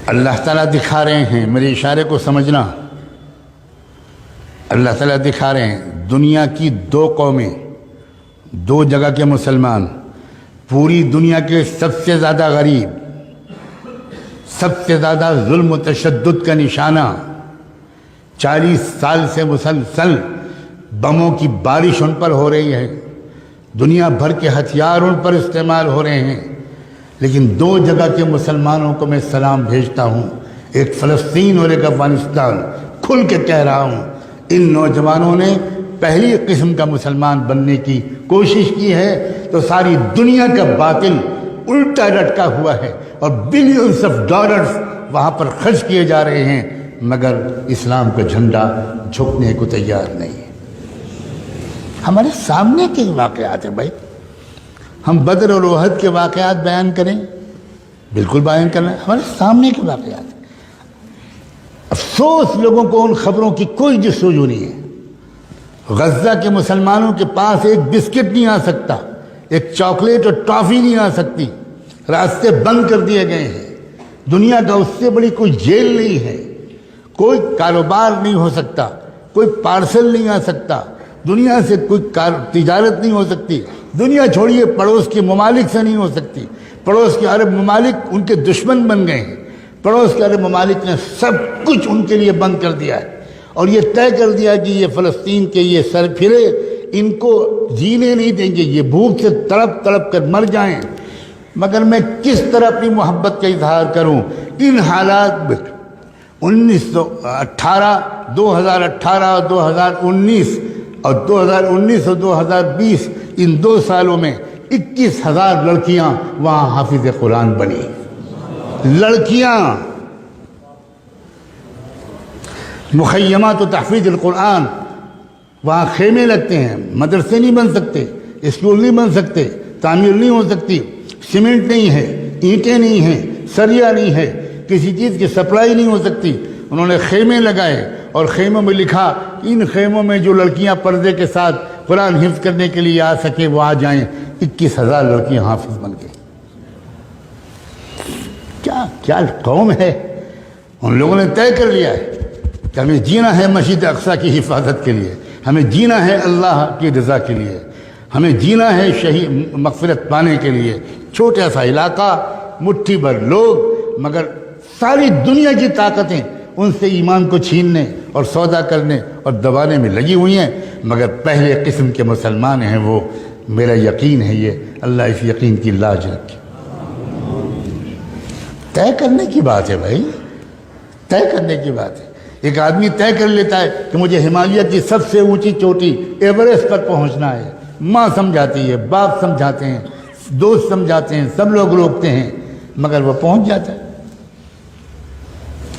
اللہ تعالیٰ دکھا رہے ہیں، میرے اشارے کو سمجھنا، اللہ تعالیٰ دکھا رہے ہیں دنیا کی دو قومیں، دو جگہ کے مسلمان، پوری دنیا کے سب سے زیادہ غریب، سب سے زیادہ ظلم و تشدد کا نشانہ، 40 سال سے مسلسل بموں کی بارش ان پر ہو رہی ہے، دنیا بھر کے ہتھیار ان پر استعمال ہو رہے ہیں، لیکن دو جگہ کے مسلمانوں کو میں سلام بھیجتا ہوں، ایک فلسطین اور ایک افغانستان۔ کھل کے کہہ رہا ہوں، ان نوجوانوں نے پہلی قسم کا مسلمان بننے کی کوشش کی ہے تو ساری دنیا کا باطل الٹا لٹکا ہوا ہے اور بلینز آف ڈالرز وہاں پر خرچ کیے جا رہے ہیں، مگر اسلام کا جھنڈا جھکنے کو تیار نہیں ہے۔ ہمارے سامنے کے واقعات ہیں بھائی، ہم بدر اور احد کے واقعات بیان کریں، بالکل بیان کرنا ہے، ہمارے سامنے کے واقعات۔ افسوس لوگوں کو ان خبروں کی کوئی جستجو نہیں ہے۔ غزہ کے مسلمانوں کے پاس ایک بسکٹ نہیں آ سکتا، ایک چاکلیٹ اور ٹافی نہیں آ سکتی، راستے بند کر دیے گئے ہیں۔ دنیا کا اس سے بڑی کوئی جیل نہیں ہے، کوئی کاروبار نہیں ہو سکتا، کوئی پارسل نہیں آ سکتا، دنیا سے کوئی تجارت نہیں ہو سکتی، دنیا چھوڑیے پڑوس کے ممالک سے نہیں ہو سکتی۔ پڑوس کے عرب ممالک ان کے دشمن بن گئے ہیں، پڑوس کے عرب ممالک نے سب کچھ ان کے لیے بند کر دیا ہے اور یہ طے کر دیا کہ یہ فلسطین کے یہ سر پھرے، ان کو جینے نہیں دیں گے، یہ بھوک سے تڑپ تڑپ کر مر جائیں۔ مگر میں کس طرح اپنی محبت کا اظہار کروں ان حالات میں؟ 2018 اور 2019 اور 2019 اور 2020 ان 2 سالوں میں 21,000 لڑکیاں وہاں حافظ قرآن بنی، لڑکیاں۔ مخیمات و تحفیظ القرآن، وہاں خیمے لگتے ہیں، مدرسے نہیں بن سکتے، اسکول نہیں بن سکتے، تعمیر نہیں ہو سکتی، سیمنٹ نہیں ہے، اینٹیں نہیں ہیں، سریا نہیں ہے، کسی چیز کی سپلائی نہیں ہو سکتی۔ انہوں نے خیمے لگائے اور خیموں میں لکھا ان خیموں میں جو لڑکیاں پردے کے ساتھ قرآن حفظ کرنے کے لیے آ سکے وہ آ جائیں۔ 21,000 لڑکیاں حافظ بن گئی۔ کیا قوم ہے! ان لوگوں نے طے کر لیا ہے کہ ہمیں جینا ہے مسجد اقصیٰ کی حفاظت کے لیے، ہمیں جینا ہے اللہ کی رضا کے لیے، ہمیں جینا ہے شہید مغفرت پانے کے لیے۔ چھوٹا سا علاقہ، مٹھی بھر لوگ، مگر ساری دنیا کی طاقتیں ان سے ایمان کو چھیننے اور سودا کرنے اور دبانے میں لگی ہوئی ہیں، مگر پہلے قسم کے مسلمان ہیں وہ۔ میرا یقین ہے یہ، اللہ اس یقین کی لاج رکھے۔ طے کرنے کی بات ہے بھائی، طے کرنے کی بات ہے۔ ایک آدمی طے کر لیتا ہے کہ مجھے ہمالیہ کی سب سے اونچی چوٹی ایوریسٹ پر پہنچنا ہے، ماں سمجھاتی ہے، باپ سمجھاتے ہیں، دوست سمجھاتے ہیں، سب لوگ روکتے ہیں، مگر وہ پہنچ جاتا ہے۔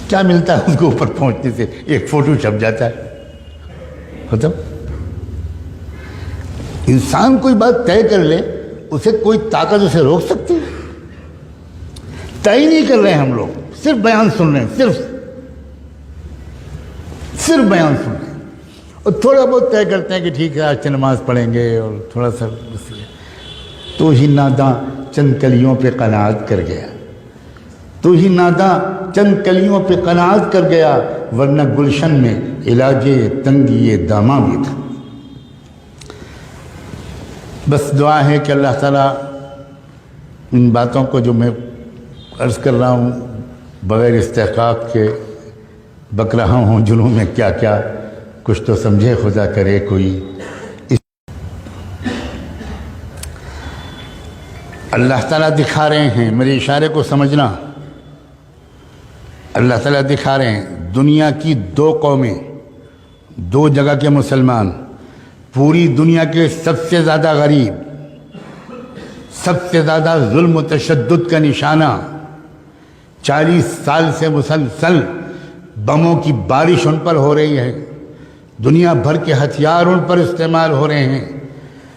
کیا ملتا ہے اس کو اوپر پہنچنے سے؟ ایک فوٹو چھپ جاتا ہے، ختم۔ انسان کوئی بات طے کر لے، اسے کوئی طاقت اسے روک سکتی ہے؟ طے ہی نہیں کر رہے ہیں ہم لوگ، صرف بیان سن رہے ہیں، صرف بیان سن رہے ہیں، اور تھوڑا بہت طے کرتے ہیں کہ ٹھیک ہے آج سے نماز پڑھیں گے، اور تھوڑا سا تو ہی ناداں چند کلیوں پہ قناعت کر گیا، تو ہی ناداں چند کلیوں پہ قناعت کر گیا، ورنہ گلشن میں علاج تنگی داماں بھی تھا۔ بس دعا ہے کہ اللہ تعالیٰ ان باتوں کو جو میں عرض کر رہا ہوں بغیر استحقاق کے بک رہا ہوں، جنوں میں کیا کیا کچھ تو سمجھے خدا کرے کوئی۔ اللہ تعالیٰ دکھا رہے ہیں، میرے اشارے کو سمجھنا، اللہ تعالیٰ دکھا رہے ہیں دنیا کی دو قومیں، دو جگہ کے مسلمان، پوری دنیا کے سب سے زیادہ غریب، سب سے زیادہ ظلم و تشدد کا نشانہ، 40 سال سے مسلسل بموں کی بارش ان پر ہو رہی ہے، دنیا بھر کے ہتھیار ان پر استعمال ہو رہے ہیں،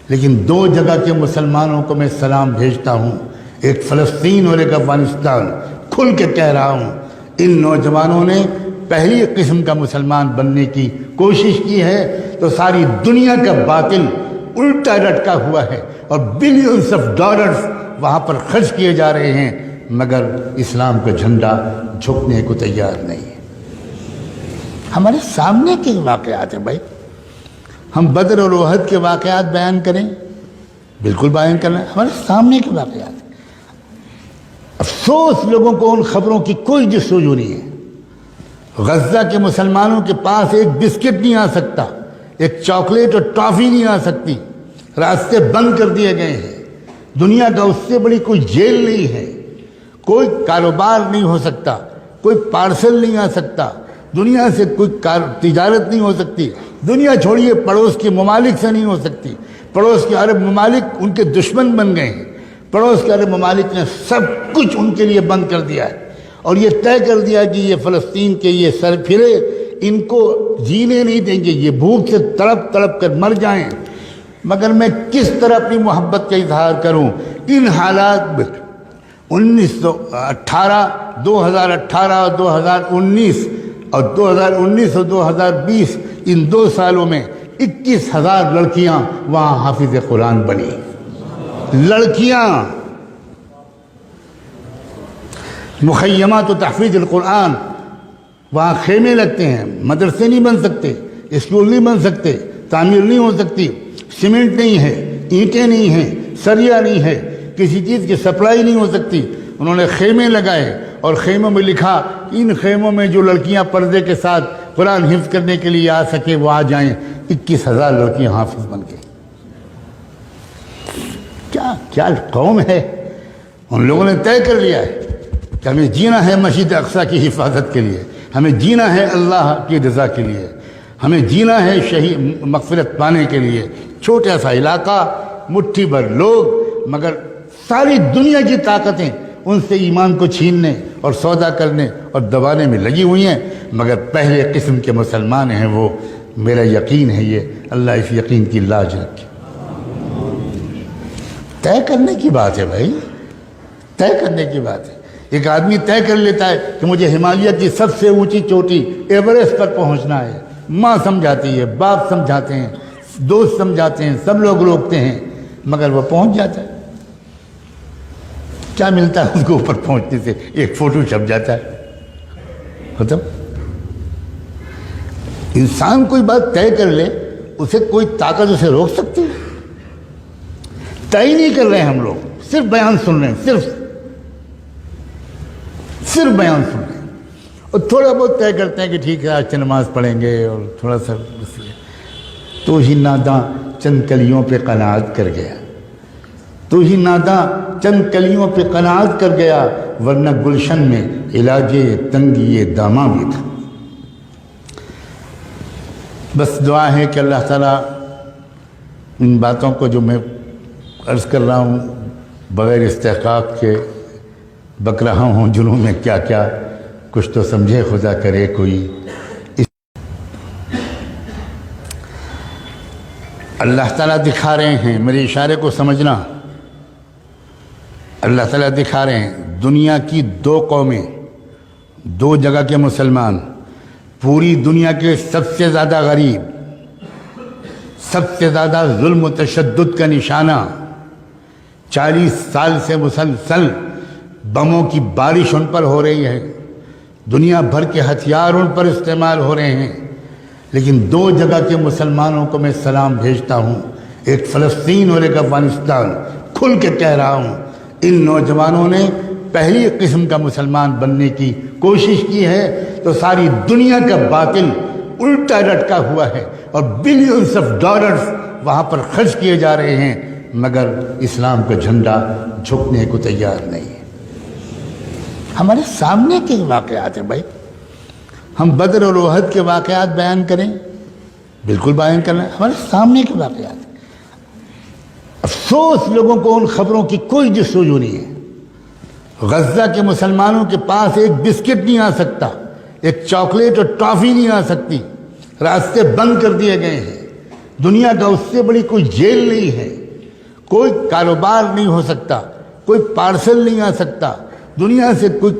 لیکن دو جگہ کے مسلمانوں کو میں سلام بھیجتا ہوں، ایک فلسطین اور ایک افغانستان۔ کھل کے کہہ رہا ہوں، ان نوجوانوں نے پہلی قسم کا مسلمان بننے کی کوشش کی ہے تو ساری دنیا کا باطل الٹا لٹکا ہوا ہے اور بلینز آف ڈالرز وہاں پر خرچ کیے جا رہے ہیں، مگر اسلام کا جھنڈا جھکنے کو تیار نہیں ہے۔ ہمارے سامنے کے واقعات ہیں بھائی، ہم بدر اور احد کے واقعات بیان کریں، بالکل بیان کرنا، ہمارے سامنے کے واقعات ہیں۔ افسوس لوگوں کو ان خبروں کی کوئی جستجو نہیں ہے۔ غزہ کے مسلمانوں کے پاس ایک بسکٹ نہیں آ سکتا، ایک چاکلیٹ اور ٹافی نہیں آ سکتی، راستے بند کر دیے گئے ہیں۔ دنیا کا اس سے بڑی کوئی جیل نہیں ہے، کوئی کاروبار نہیں ہو سکتا، کوئی پارسل نہیں آ سکتا، دنیا سے کوئی تجارت نہیں ہو سکتی۔ دنیا چھوڑیے، پڑوس کے ممالک سے نہیں ہو سکتی۔ پڑوس کے عرب ممالک ان کے دشمن بن گئے ہیں۔ پڑوس کے عرب ممالک نے سب کچھ ان کے لیے بند کر دیا ہے اور یہ طے کر دیا کہ یہ فلسطین کے یہ سر پھرے، ان کو جینے نہیں دیں گے، یہ بھوک سے تڑپ تڑپ کر مر جائیں۔ مگر میں کس طرح اپنی محبت کا اظہار کروں ان حالات میں؟ 2018 اور 2019 اور 2019 اور 2020 ان 2 سالوں میں 21,000 لڑکیاں وہاں حافظ قرآن بنی۔ لڑکیاں مخیمات و تحفیظ القرآن، وہاں خیمے لگتے ہیں، مدرسے نہیں بن سکتے، اسکول نہیں بن سکتے، تعمیر نہیں ہو سکتی، سیمنٹ نہیں ہے، اینٹیں نہیں ہیں، سریا نہیں ہے، کسی چیز کی سپلائی نہیں ہو سکتی۔ انہوں نے خیمے لگائے اور خیموں میں لکھا ان خیموں میں جو لڑکیاں پردے کے ساتھ قرآن حفظ کرنے کے لیے آ سکے وہ آ جائیں۔ 21,000 لڑکیاں حافظ بن گئی۔ کیا قوم ہے! ان لوگوں نے طے کر لیا ہے کہ ہمیں جینا ہے مسجد اقصیٰ کی حفاظت کے لیے، ہمیں جینا ہے اللہ کی رضا کے لیے، ہمیں جینا ہے شہید مغفرت پانے کے لیے۔ چھوٹا سا علاقہ، مٹھی بھر لوگ، مگر ساری دنیا کی طاقتیں ان سے ایمان کو چھیننے اور سودا کرنے اور دبانے میں لگی ہوئی ہیں، مگر پہلے قسم کے مسلمان ہیں وہ۔ میرا یقین ہے یہ، اللہ اس یقین کی لاج رکھے۔ طے کرنے کی بات ہے بھائی، طے کرنے کی بات ہے۔ ایک آدمی طے کر لیتا ہے کہ مجھے ہمالیہ کی سب سے اونچی چوٹی ایوریسٹ پر پہنچنا ہے، ماں سمجھاتی ہے، باپ سمجھاتے ہیں، دوست سمجھاتے ہیں، سب لوگ روکتے ہیں، مگر وہ پہنچ جاتا ہے۔ کیا ملتا ہے اس کو اوپر پہنچنے سے؟ ایک فوٹو چھپ جاتا ہے، ختم۔ انسان کوئی بات طے کر لے، اسے کوئی طاقت اسے روک سکتی ہے؟ طے نہیں کر رہے ہیں ہم لوگ، صرف بیان سن رہے ہیں، صرف بیان سن رہے ہیں، اور تھوڑا بہت طے کرتے ہیں کہ ٹھیک ہے آج نماز پڑھیں گے، اور تھوڑا سا بس یہ۔ تو ہی ناداں چند کلیوں پہ قناعت کر گیا، تو ہی ناداں چند کلیوں پہ قناعت کر گیا، ورنہ گلشن میں علاج تنگی داماں بھی تھا۔ بس دعا ہے کہ اللہ تعالیٰ ان باتوں کو جو میں عرض کر رہا ہوں بغیر استحقاق کے بک رہا ہوں، جنوں میں کیا کیا کچھ تو سمجھے خدا کرے کوئی۔ اللہ تعالیٰ دکھا رہے ہیں، میرے اشارے کو سمجھنا، اللہ تعالیٰ دکھا رہے ہیں دنیا کی 2 قومیں، 2 جگہ کے مسلمان، پوری دنیا کے سب سے زیادہ غریب، سب سے زیادہ ظلم و تشدد کا نشانہ، 40 سال سے مسلسل بموں کی بارش ان پر ہو رہی ہے، دنیا بھر کے ہتھیار ان پر استعمال ہو رہے ہیں، لیکن 2 جگہ کے مسلمانوں کو میں سلام بھیجتا ہوں، ایک فلسطین اور ایک افغانستان۔ کھل کے کہہ رہا ہوں، ان نوجوانوں نے پہلی قسم کا مسلمان بننے کی کوشش کی ہے تو ساری دنیا کا باطل الٹا لٹکا ہوا ہے اور بلینز آف ڈالرز وہاں پر خرچ کیے جا رہے ہیں، مگر اسلام کا جھنڈا جھکنے کو تیار نہیں ہے۔ ہمارے سامنے کے واقعات ہیں بھائی، ہم بدر اور احد کے واقعات بیان کریں، بالکل بیان کرنا، ہمارے سامنے کے واقعات ہیں۔ افسوس لوگوں کو ان خبروں کی کوئی جستجو نہیں ہے۔ غزہ کے مسلمانوں کے پاس ایک بسکٹ نہیں آ سکتا، ایک چاکلیٹ اور ٹافی نہیں آ سکتی، راستے بند کر دیے گئے ہیں۔ دنیا کا اس سے بڑی کوئی جیل نہیں ہے، کوئی کاروبار نہیں ہو سکتا، کوئی پارسل نہیں آ سکتا، دنیا سے کوئی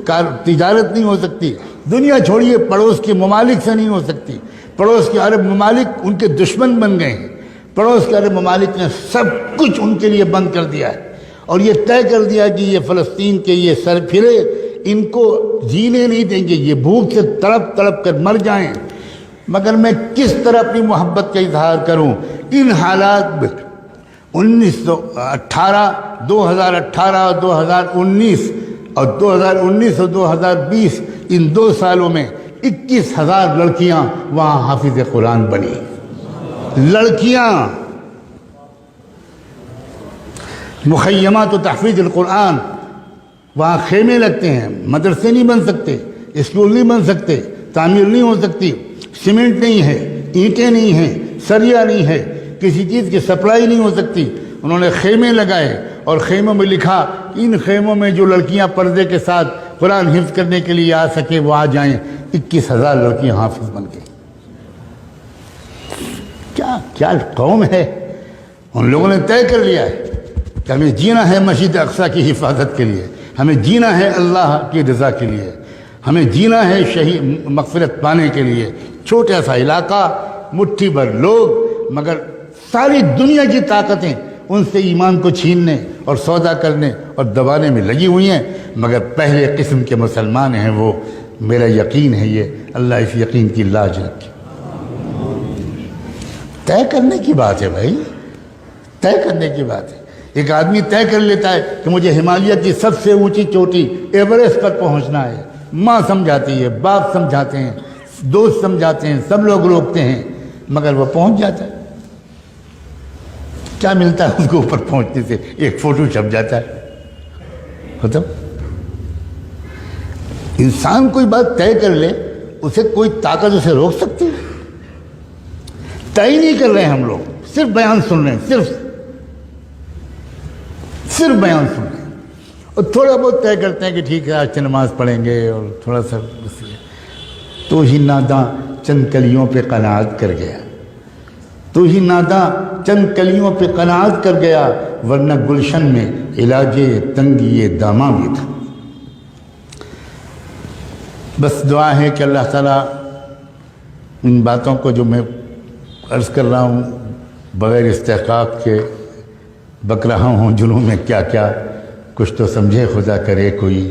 تجارت نہیں ہو سکتی، دنیا چھوڑیے پڑوس کے ممالک سے نہیں ہو سکتی۔ پڑوس کے عرب ممالک ان کے دشمن بن گئے ہیں۔ پڑوس کے عرب ممالک نے سب کچھ ان کے لیے بند کر دیا ہے اور یہ طے کر دیا کہ یہ فلسطین کے یہ سر پھرے، ان کو جینے نہیں دیں گے، یہ بھوک سے تڑپ تڑپ کر مر جائیں۔ مگر میں کس طرح اپنی محبت کا اظہار کروں ان حالات میں؟ 2018 اور 2019 اور 2019 اور 2020 ان 2 سالوں میں 21,000 لڑکیاں وہاں حافظ قرآن بنی، لڑکیاں۔ مخیمات و تحفیظ القرآن، وہاں خیمے لگتے ہیں، مدرسے نہیں بن سکتے، اسکول نہیں بن سکتے، تعمیر نہیں ہو سکتی، سیمنٹ نہیں ہے، اینٹیں نہیں ہیں، سریا نہیں ہے، کسی چیز کی سپلائی نہیں ہو سکتی۔ انہوں نے خیمے لگائے اور خیموں میں لکھا کہ ان خیموں میں جو لڑکیاں پردے کے ساتھ قرآن حفظ کرنے کے لیے آ سکے وہ آ جائیں۔ 21,000 لڑکیاں حافظ بن گئی۔ کیا قوم ہے! ان لوگوں نے طے کر لیا ہے کہ ہمیں جینا ہے مسجد اقصیٰ کی حفاظت کے لیے، ہمیں جینا ہے اللہ کی رضا کے لیے، ہمیں جینا ہے شہید مغفرت پانے کے لیے۔ چھوٹا سا علاقہ، مٹھی بھر لوگ، مگر ساری دنیا کی طاقتیں ان سے ایمان کو چھیننے اور سودا کرنے اور دبانے میں لگی ہوئی ہیں، مگر پہلے قسم کے مسلمان ہیں وہ۔ میرا یقین ہے یہ، اللہ اس یقین کی لاج رکھے۔ طے کرنے کی بات ہے بھائی، طے کرنے کی بات ہے۔ ایک آدمی طے کر لیتا ہے کہ مجھے ہمالیہ کی سب سے اونچی چوٹی ایوریسٹ پر پہنچنا ہے، ماں سمجھاتی ہے، باپ سمجھاتے ہیں، دوست سمجھاتے ہیں، سب لوگ روکتے ہیں، مگر وہ پہنچ جاتا ہے۔ کیا ملتا ہے اس کو اوپر پہنچنے سے؟ ایک فوٹو چھپ جاتا ہے، ختم۔ انسان کوئی بات طے کر لے، اسے کوئی طاقت اسے روک سکتی ہے؟ طے ہی نہیں کر رہے ہیں ہم لوگ، صرف بیان سن رہے ہیں، صرف بیان سن رہے ہیں، اور تھوڑا بہت طے کرتے ہیں کہ ٹھیک ہے آج نماز پڑھیں گے، اور تھوڑا سا بس۔ تو ہی ناداں چند کلیوں پہ قناعت کر گیا، تو ہی ناداں چند کلیوں پہ قناعت کر گیا، ورنہ گلشن میں علاج تنگی داماں بھی تھا۔ بس دعا ہے کہ اللہ تعالیٰ ان باتوں کو جو میں عرض کر رہا ہوں بغیر استحقاق کے بک رہا ہوں جنوں میں کیا کیا، کچھ تو سمجھے خدا کرے کوئی۔